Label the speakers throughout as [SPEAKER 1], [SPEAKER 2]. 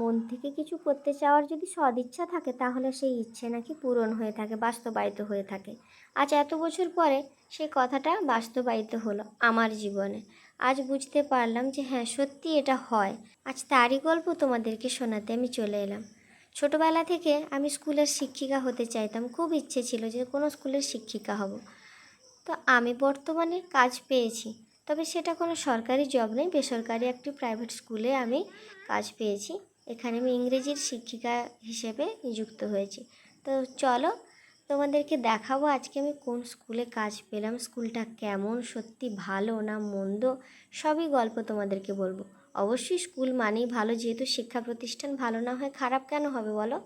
[SPEAKER 1] মন থেকে কিছু করতে চাওয়ার যদি সদিচ্ছা থাকে তাহলে সেই ইচ্ছে নাকি পূরণ হয়ে থাকে, বাস্তবায়িত হয়ে থাকে। আজ এত বছর পরে সেই কথাটা বাস্তবায়িত হলো আমার জীবনে। আজ বুঝতে পারলাম যে হ্যাঁ, সত্যি এটা হয়। আজ তারই গল্প তোমাদেরকে শোনাতে আমি চলে এলাম। ছোটোবেলা থেকে আমি স্কুলের শিক্ষিকা হতে চাইতাম, খুব ইচ্ছে ছিল যে কোনো স্কুলের শিক্ষিকা হব। তো আমি বর্তমানে কাজ পেয়েছি, তবে সেটা কোনো সরকারি জব নেই, বেসরকারি একটি প্রাইভেট স্কুলে আমি কাজ পেয়েছি। এখানে আমি ইংরেজির শিক্ষিকা হিসেবে নিযুক্ত হয়েছি। তো চলো তোমাদেরকে দেখাবো আজকে আমি কোন স্কুলে কাজ পেলাম, স্কুলটা কেমন, সত্যি ভালো না মন্দ, সবই গল্প তোমাদেরকে বলবো। অবশ্যই স্কুল মানেই ভালো, যেহেতু শিক্ষা প্রতিষ্ঠান, ভালো না হয় খারাপ কেন হবে বলো।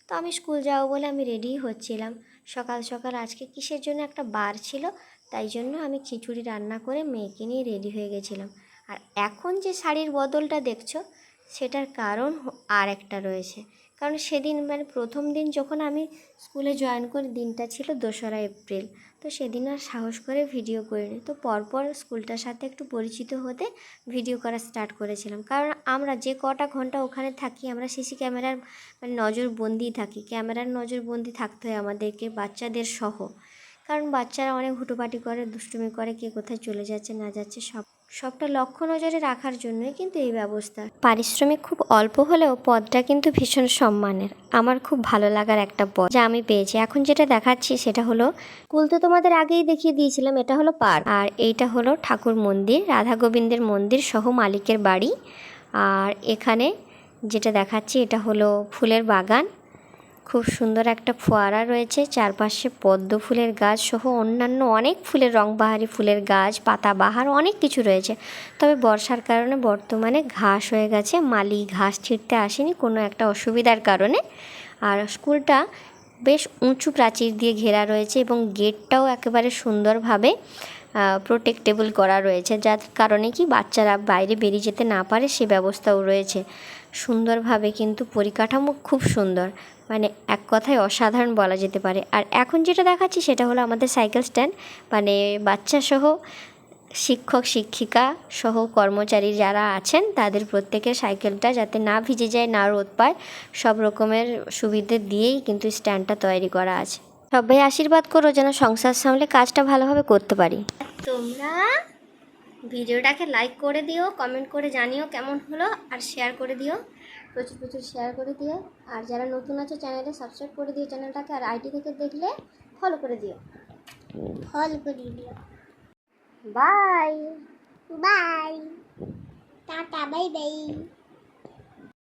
[SPEAKER 1] তো আমি স্কুল যাবো বলে আমি রেডি হচ্ছিলাম সকাল সকাল। আজকে কিসের জন্য একটা বার ছিল, তাই জন্য আমি খিচুড়ি রান্না করে মেয়েকে নিয়ে রেডি হয়ে গেছিলাম। আর এখন যে শাড়ির বদলটা দেখছো সেটার কারণ আর একটা রয়েছে। কারণ সেদিন মানে প্রথম দিন যখন আমি স্কুলে জয়েন করি, দিনটা ছিল 2রা এপ্রিল। তো সেদিন আর সাহস করে ভিডিও করিনি। তো পরপর স্কুলটার সাথে একটু পরিচিত হতে ভিডিও করা স্টার্ট করেছিলাম। কারণ আমরা যে কটা ঘন্টা ওখানে থাকি, আমরা সিসি ক্যামেরার মানে নজরবন্দি থাকি, ক্যামেরার নজরবন্দি থাকতে হয় আমাদেরকে, বাচ্চাদের সহ। কারণ বাচ্চারা অনেক হুটোপাটি করে, দুষ্টুমি করে, কে কোথায় চলে যাচ্ছে না যাচ্ছে সবটা লক্ষ্য নজরে রাখার জন্যই কিন্তু এই ব্যবস্থা। পারিশ্রমিক খুব অল্প হলেও পদটা কিন্তু ভীষণ সম্মানের। আমার খুব ভালো লাগার একটা পদ যা আমি পেয়েছি। এখন যেটা দেখাচ্ছি সেটা হলো স্কুল, তো তোমাদের আগেই দেখিয়ে দিয়েছিলাম, এটা হলো পার্ক। আর এইটা হলো ঠাকুর মন্দির, রাধা গোবিন্দের মন্দির সহ মালিকের বাড়ি। আর এখানে যেটা দেখাচ্ছি এটা হলো ফুলের বাগান। খুব সুন্দর একটা ফোয়ারা রয়েছে, চারপাশে পদ্ম ফুলের গাছ সহ অন্যান্য অনেক ফুলের, রংবাহারি ফুলের গাছ, পাতাবাহার অনেক কিছু রয়েছে। তবে বর্ষার কারণে বর্তমানে ঘাস হয়ে গেছে, মালি ঘাস ছিঁড়তে আসেনি কোনো একটা অসুবিধার কারণে। আর স্কুলটা বেশ উঁচু প্রাচীর দিয়ে ঘেরা রয়েছে এবং গেটটাও একেবারে সুন্দরভাবে প্রোটেক্টেবল করা রয়েছে, যার কারণে কি বাচ্চারা বাইরে বেরিয়ে যেতে না পারে সে ব্যবস্থাও রয়েছে সুন্দরভাবে। কিন্তু পরিকাঠামো খুব সুন্দর, মানে এক কথায় অসাধারণ বলা যেতে পারে। আর এখন যেটা দেখাচ্ছি সেটা হলো আমাদের সাইকেল স্ট্যান্ড, মানে বাচ্চা সহ শিক্ষক শিক্ষিকা সহ কর্মচারী যারা আছেন তাদের প্রত্যেকের সাইকেলটা যাতে না ভিজে যায়, না রোদ পায়, সব রকমের সুবিধে দিয়েই কিন্তু স্ট্যান্ডটা তৈরি করা আছে। সবাই আশীর্বাদ করো যেন সংসার সামলে কাজটা ভালোভাবে করতে পারি। তোমরা ভিডিওটাকে লাইক করে দিও, কমেন্ট করে জানিও কেমন হলো, আর শেয়ার করে দিও, প্রচুর প্রচুর শেয়ার করে দিও। আর যারা নতুন আছো চ্যানেলে সাবস্ক্রাইব করে দিও চ্যানেলটাকে, আর আইটি থেকে দেখলে ফলো করে দিও, ফলো করে দিও। Bye bye, tata, bye bye.